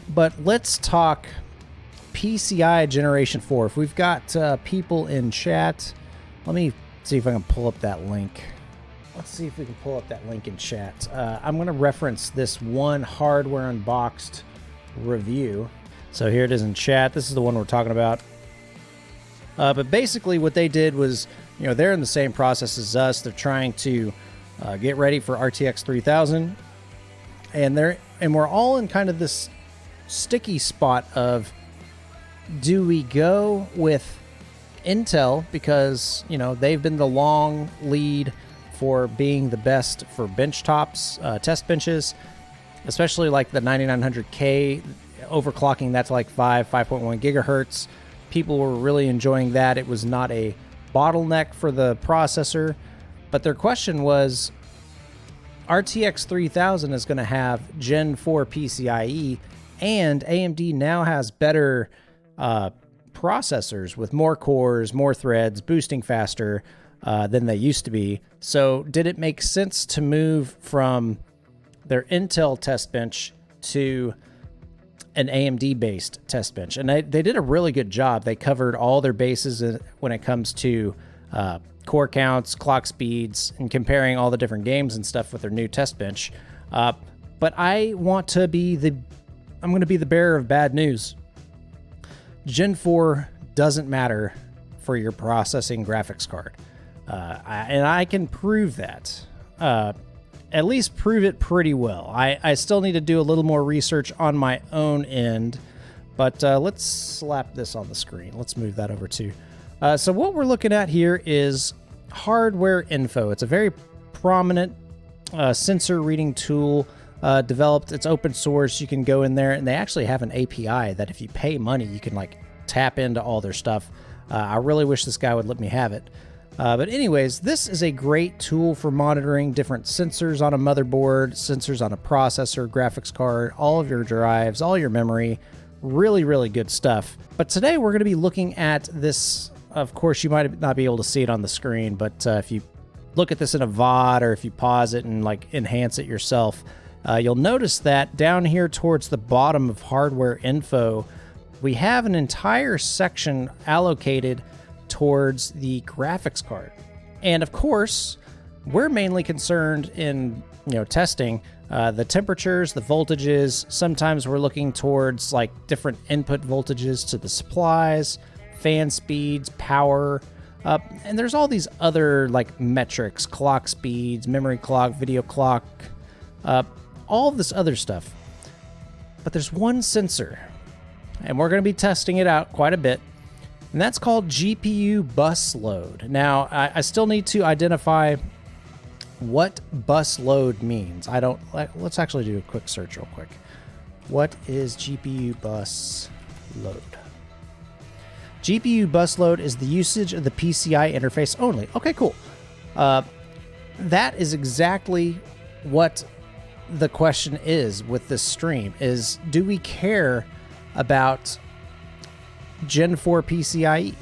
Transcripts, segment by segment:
But let's talk PCI Generation 4. If we've got people in chat, let me see if I can pull up that link. Let's see if we can pull up that link in chat. I'm going to reference this one Hardware Unboxed review. So here it is in chat. This is the one we're talking about. But basically what they did was, you know, they're in the same process as us. They're trying to get ready for RTX 3000. And we're all in kind of this sticky spot of, do we go with Intel because, you know, they've been the long lead for being the best for bench tops, test benches, especially like the 9900K, overclocking that to like 5.1 gigahertz. People were really enjoying that. It was not a bottleneck for the processor. But their question was, RTX 3000 is going to have Gen 4 PCIe, and AMD now has better processors with more cores, more threads, boosting faster than they used to be. So did it make sense to move from their Intel test bench to an AMD-based test bench? And they did a really good job. They covered all their bases when it comes to core counts, clock speeds, and comparing all the different games and stuff with their new test bench. But I'm going to be the bearer of bad news. Gen 4 doesn't matter for your processing graphics card. And I can prove that. At least prove it pretty well. I still need to do a little more research on my own end, but let's slap this on the screen. Let's move that over too. So what we're looking at here is hardware info. It's a very prominent sensor reading tool developed. It's open source. You can go in there, and they actually have an API that if you pay money, you can like tap into all their stuff. I really wish this guy would let me have it. But anyways, this is a great tool for monitoring different sensors on a motherboard, sensors on a processor, graphics card, all of your drives, all your memory. Really, really good stuff. But today we're going to be looking at this. Of course, you might not be able to see it on the screen, but if you look at this in a VOD or if you pause it and like enhance it yourself, you'll notice that down here towards the bottom of hardware info, we have an entire section allocated towards the graphics card. And of course, we're mainly concerned in, testing the temperatures, the voltages. Sometimes we're looking towards like different input voltages to the supplies, fan speeds, power, and there's all these other like metrics, clock speeds, memory clock, video clock, all of this other stuff. But there's one sensor, and we're going to be testing it out quite a bit, and that's called GPU bus load. Now, I still need to identify what bus load means. Let's actually do a quick search real quick. What is GPU bus load? GPU bus load is the usage of the PCI interface only. Okay, cool. That is exactly what the question is with this stream, is do we care about Gen 4 PCIe?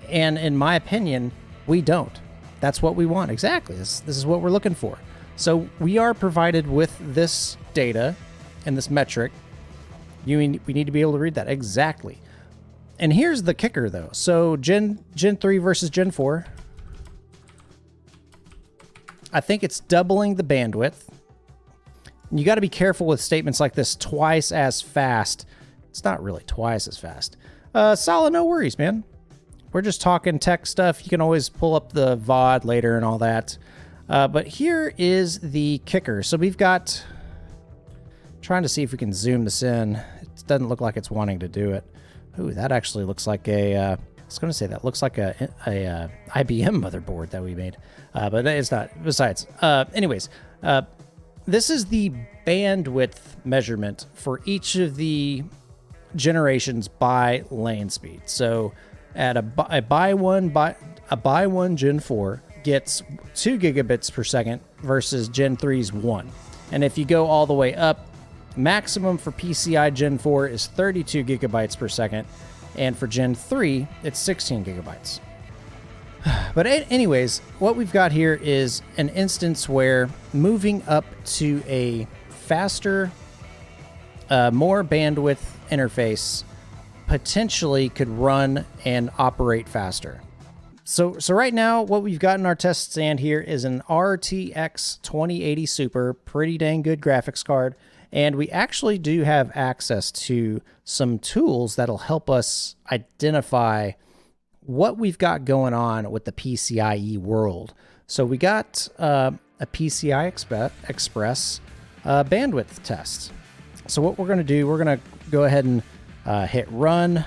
And in my opinion, we don't. That's what we want. Exactly. This is what we're looking for. So we are provided with this data and this metric. We need to be able to read that. Exactly. And here's the kicker, though. So Gen 3 versus Gen 4. I think it's doubling the bandwidth. You got to be careful with statements like this, twice as fast. It's not really twice as fast. Solid, no worries, man. We're just talking tech stuff. You can always pull up the VOD later and all that. But here is the kicker. So we've got... trying to see if we can zoom this in. It doesn't look like it's wanting to do it. Ooh, that actually looks like a... I was going to say that looks like a IBM motherboard that we made. But it's not. Besides. Anyways, this is the bandwidth measurement for each of the generations by lane speed. So at a by one Gen 4 gets 2 gigabits per second versus Gen 3's 1. And if you go all the way up, maximum for PCI Gen 4 is 32 gigabytes per second, and for Gen 3 it's 16 gigabytes. But anyways, what we've got here is an instance where moving up to a faster more bandwidth interface potentially could run and operate faster. So right now, what we've got in our test stand here is an RTX 2080 Super, pretty dang good graphics card, and we actually do have access to some tools that'll help us identify what we've got going on with the PCIe world. So we got a PCI Express bandwidth test. So what we're going to do, we're going to go ahead and hit run,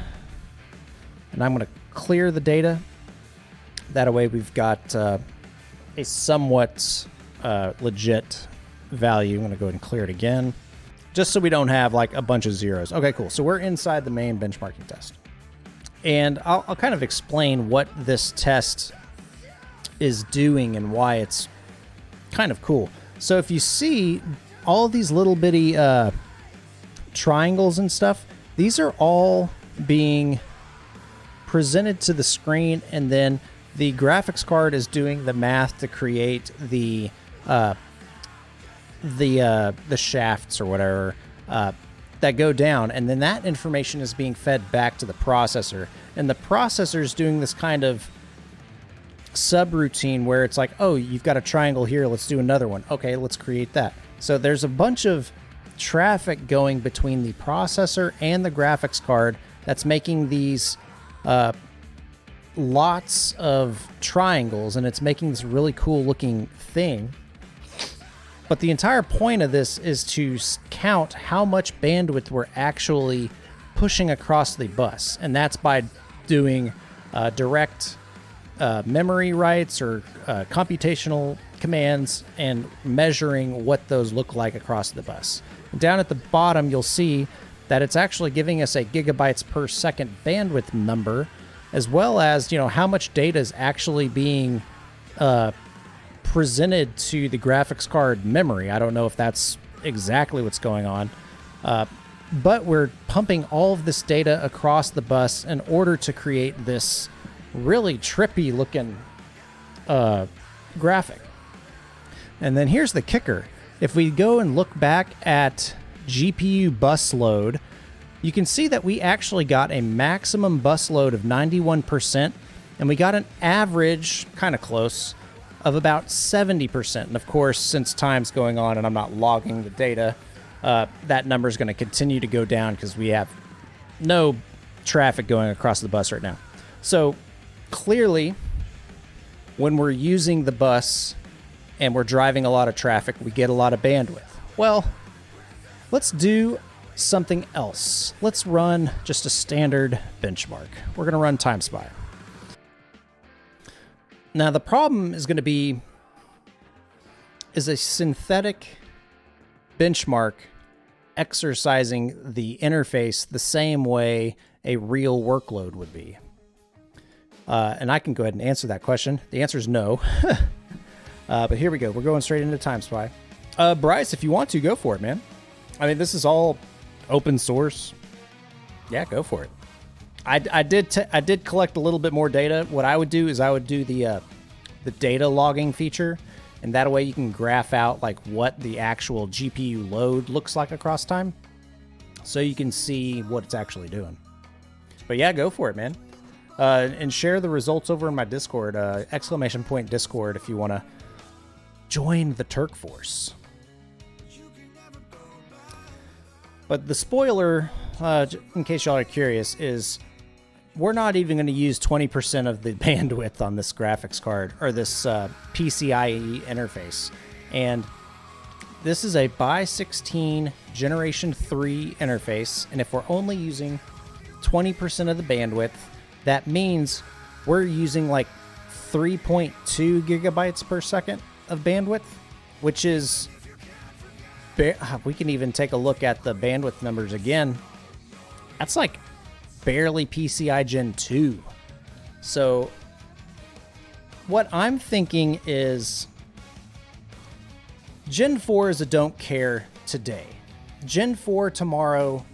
and I'm going to clear the data. That way we've got a somewhat legit value. I'm going to go ahead and clear it again, just so we don't have like a bunch of zeros. Okay, cool. So we're inside the main benchmarking test. And I'll kind of explain what this test is doing and why it's kind of cool. So if you see all these little bitty triangles and stuff, these are all being presented to the screen, and then the graphics card is doing the math to create the shafts or whatever that go down, and then that information is being fed back to the processor, and the processor is doing this kind of subroutine where it's like, oh, you've got a triangle here, let's do another one. Okay, let's create that. So there's a bunch of traffic going between the processor and the graphics card that's making these lots of triangles, and it's making this really cool looking thing. But the entire point of this is to count how much bandwidth we're actually pushing across the bus, and that's by doing direct memory writes or computational commands and measuring what those look like across the bus. And down at the bottom, you'll see that it's actually giving us a gigabytes per second bandwidth number, as well as, you know, how much data is actually being presented to the graphics card memory. I don't know if that's exactly what's going on, but we're pumping all of this data across the bus in order to create this really trippy looking graphic. And then here's the kicker. If we go and look back at GPU bus load, you can see that we actually got a maximum bus load of 91%, and we got an average, kind of close, of about 70%. And of course, since time's going on and I'm not logging the data, that number is going to continue to go down because we have no traffic going across the bus right now. So clearly, when we're using the bus and we're driving a lot of traffic, we get a lot of bandwidth. Well, let's do something else. Let's run just a standard benchmark. We're going to run TimeSpy. Now, the problem is going to be, is a synthetic benchmark exercising the interface the same way a real workload would be? And I can go ahead and answer that question. The answer is no. But here we go. We're going straight into TimeSpy. Bryce, if you want to, go for it, man. I mean, this is all open source. Yeah, go for it. I did collect a little bit more data. What I would do is I would do the data logging feature, and that way you can graph out like what the actual GPU load looks like across time, so you can see what it's actually doing. But yeah, go for it, man. And share the results over in my Discord, ! Discord, if you want to join the Turk Force. But the spoiler, in case y'all are curious, is we're not even going to use 20% of the bandwidth on this graphics card, or this PCIe interface. And this is a by16 Generation 3 interface, and if we're only using 20% of the bandwidth, that means we're using like 3.2 gigabytes per second of bandwidth, which is... we can even take a look at the bandwidth numbers again. That's like barely PCI Gen 2. So what I'm thinking is Gen 4 is a don't care today. Gen 4 tomorrow,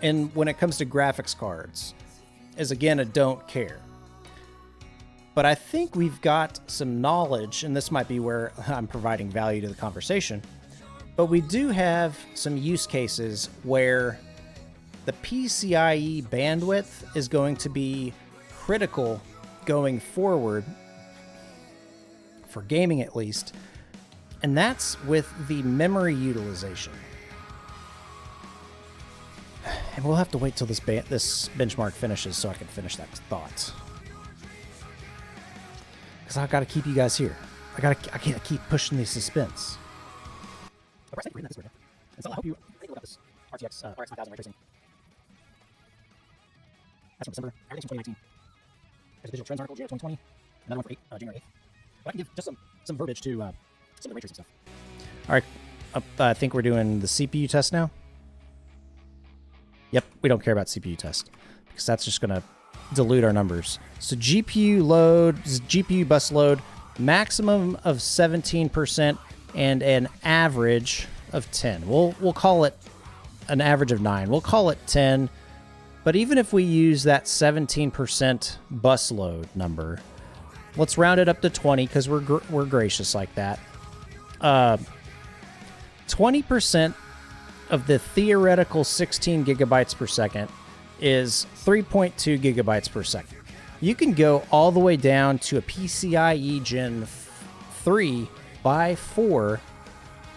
and when it comes to graphics cards, is again a don't care. But I think we've got some knowledge, and this might be where I'm providing value to the conversation. But we do have some use cases where the PCIe bandwidth is going to be critical going forward, for gaming at least, and that's with the memory utilization. And we'll have to wait till this benchmark finishes so I can finish that thought. Because I've got to keep you guys here. I can't keep pushing the suspense. Thank you for reading that. And so I hope you think about this RTX RX 5000 ray tracing. That's from December. Everything's from 2019. There's a digital trends article, 2020. Another one for January 8th. But I can give just some verbiage to some of the ray tracing stuff. All right. I think we're doing the CPU test now. Yep, we don't care about CPU test because that's just going to dilute our numbers. So GPU load, GPU bus load, maximum of 17% and an average of 10. We'll call it an average of 9. We'll call it 10. But even if we use that 17% bus load number, let's round it up to 20 because we're gracious like that. 20% of the theoretical 16 gigabytes per second is 3.2 gigabytes per second. You can go all the way down to a PCIe Gen 3 by 4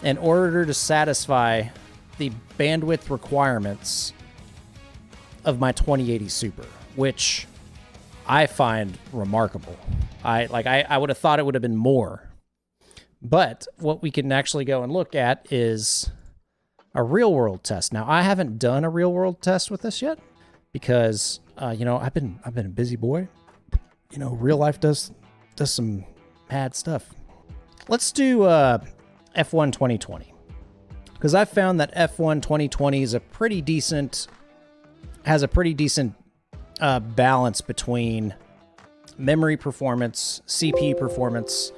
in order to satisfy the bandwidth requirements of my 2080 Super, which I find remarkable. I would have thought it would have been more. But what we can actually go and look at is a real world test. Now, I haven't done a real world test with this yet because I've been a busy boy. Real life does some mad stuff. Let's do F1 2020 because I've found that F1 2020 is has a pretty decent balance between memory performance, CPU performance,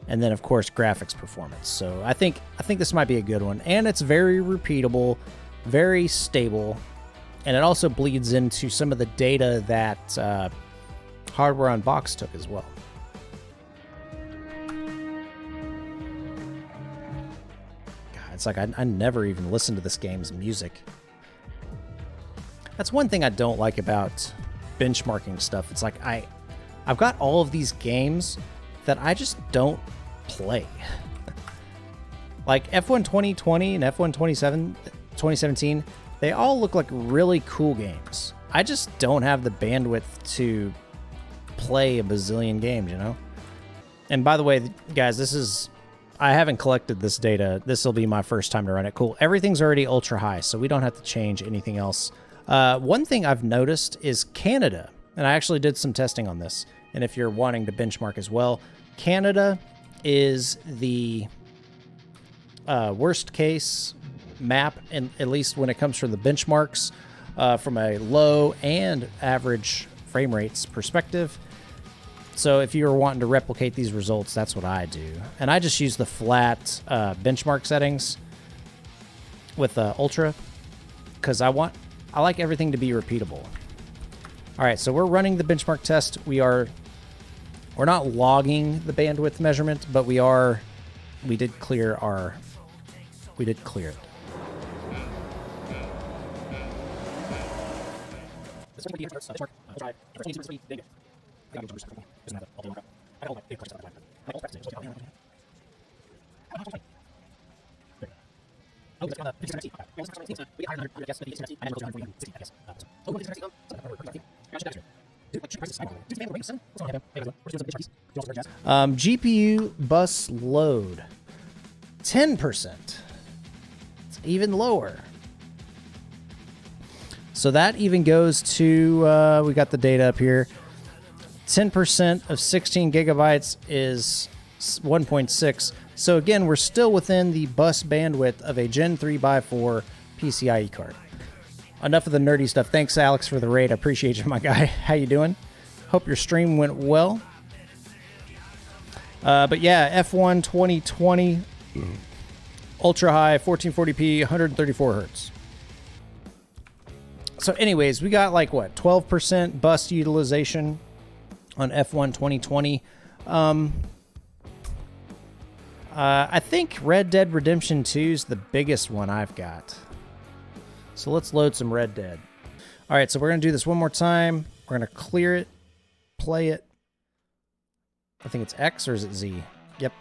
and then of course graphics performance. So I think this might be a good one, and it's very repeatable, very stable, and it also bleeds into some of the data that Hardware Unboxed took as well. God, it's like I never even listened to this game's music. That's one thing I don't like about benchmarking stuff. It's like I've got all of these games that I just don't play. Like F1 2020 and F1 2017, they all look like really cool games. I just don't have the bandwidth to play a bazillion games, And by the way, guys, I haven't collected this data. This will be my first time to run it. Cool. Everything's already ultra high, so we don't have to change anything else. One thing I've noticed is Canada, and I actually did some testing on this, and if you're wanting to benchmark as well, Canada is the worst case map, and at least when it comes from the benchmarks, from a low and average frame rates perspective. So if you're wanting to replicate these results, that's what I do. And I just use the flat benchmark settings with Ultra because I like everything to be repeatable. All right, so we're running the benchmark test. We're not logging the bandwidth measurement, but we did clear it. GPU bus load 10%. It's even lower. So that even goes to, we got the data up here. 10% of 16 gigabytes is 1.6. So again, we're still within the bus bandwidth of a Gen 3 by 4 PCIe card. Enough of the nerdy stuff. Thanks, Alex, for the raid. I appreciate you, my guy. How you doing? Hope your stream went well. But yeah, F1 2020, ultra high, 1440p, 134 hertz. So anyways, we got like what, 12% bus utilization on F1 2020. I think Red Dead Redemption 2 is the biggest one I've got. So let's load some Red Dead. All right, so we're going to do this one more time. We're going to clear it, play it. I think it's X or is it Z? Yep.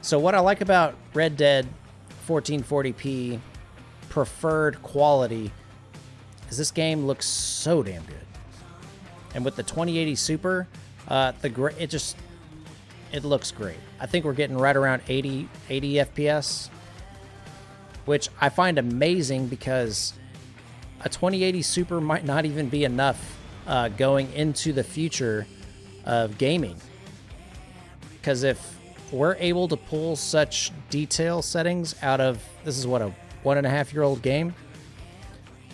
So what I like about Red Dead 1440p preferred quality is this game looks so damn good. And with the 2080 Super, it looks great. I think we're getting right around 80 FPS, which I find amazing because a 2080 Super might not even be enough going into the future of gaming. Because if we're able to pull such detail settings out of, this is what, a 1.5-year-old game,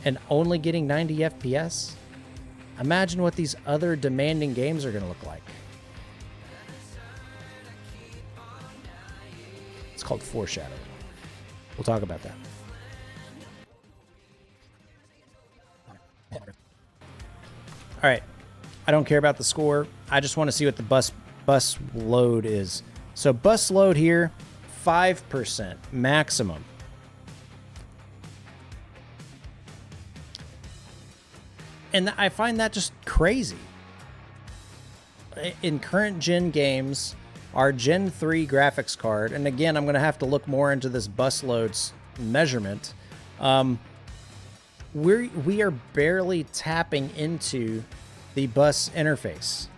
and only getting 90 FPS, imagine what these other demanding games are going to look like. It's called foreshadowing. We'll talk about that. All right. I don't care about the score. I just want to see what the bus load is. So bus load here, 5% maximum. And I find that just crazy. In current gen games, our Gen 3 graphics card, and again, I'm going to have to look more into this bus loads measurement. We are barely tapping into the bus interface,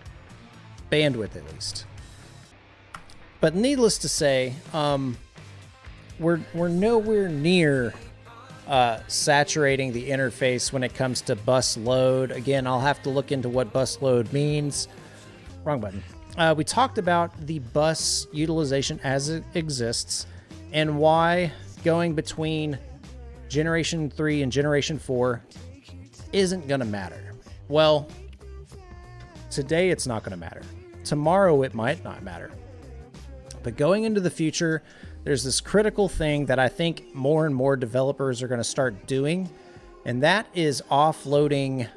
bandwidth at least. But needless to say, we're nowhere near saturating the interface when it comes to bus load. Again, I'll have to look into what bus load means. Wrong button. We talked about the bus utilization as it exists and why going between Generation 3 and Generation 4 isn't going to matter. Well, today it's not going to matter. Tomorrow it might not matter. But going into the future, there's this critical thing that I think more and more developers are going to start doing, and that is offloading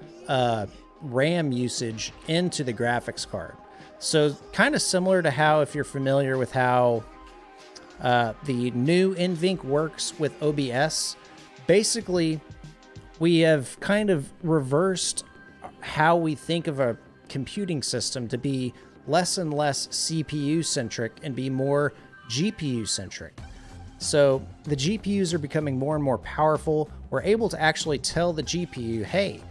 RAM usage into the graphics card. So kind of similar to how, if you're familiar with how the new NVINC works with OBS, basically we have kind of reversed how we think of a computing system to be less and less CPU centric and be more GPU centric. So the GPUs are becoming more and more powerful. We're able to actually tell the GPU, hey,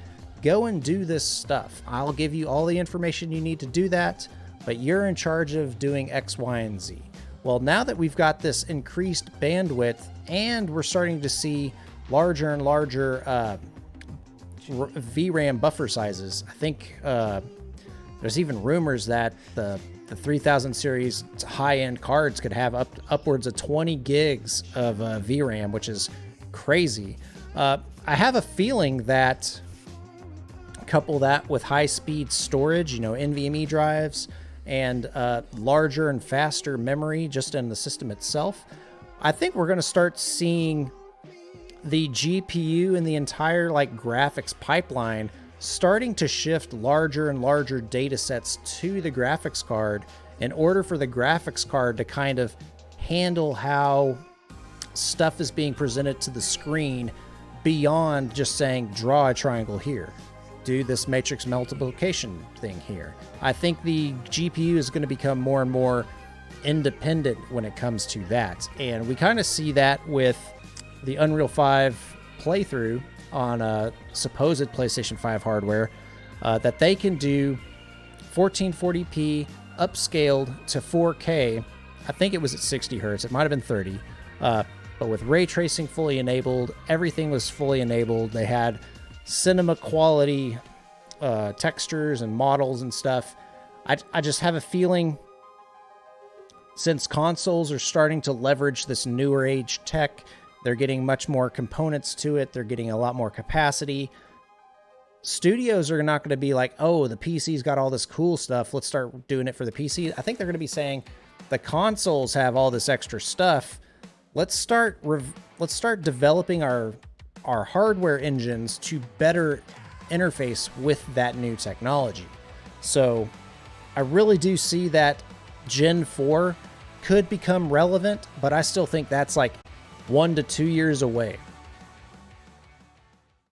go and do this stuff. I'll give you all the information you need to do that, but you're in charge of doing X, Y, and Z. Well, now that we've got this increased bandwidth and we're starting to see larger and larger VRAM buffer sizes, I think there's even rumors that the 3000 series high-end cards could have upwards of 20 gigs of VRAM, which is crazy. I have a feeling that couple that with high-speed storage, NVMe drives, and larger and faster memory just in the system itself, I think we're going to start seeing the GPU and the entire graphics pipeline starting to shift larger and larger data sets to the graphics card in order for the graphics card to kind of handle how stuff is being presented to the screen beyond just saying, draw a triangle here, do this matrix multiplication thing here. I think the GPU is going to become more and more independent when it comes to that. And we kind of see that with the Unreal 5 playthrough on supposed PlayStation 5 hardware that they can do 1440p upscaled to 4K. I think it was at 60 hertz. It might have been 30. But with ray tracing fully enabled, everything was fully enabled. They had cinema quality textures and models and stuff. I just have a feeling, since consoles are starting to leverage this newer age tech, they're getting much more components to it. They're getting a lot more capacity. Studios are not going to be like, oh, the PC's got all this cool stuff, let's start doing it for the PC. I think they're going to be saying, the consoles have all this extra stuff. Let's start developing our hardware engines to better interface with that new technology. So I really do see that Gen 4 could become relevant, but I still think that's like 1 to 2 years away.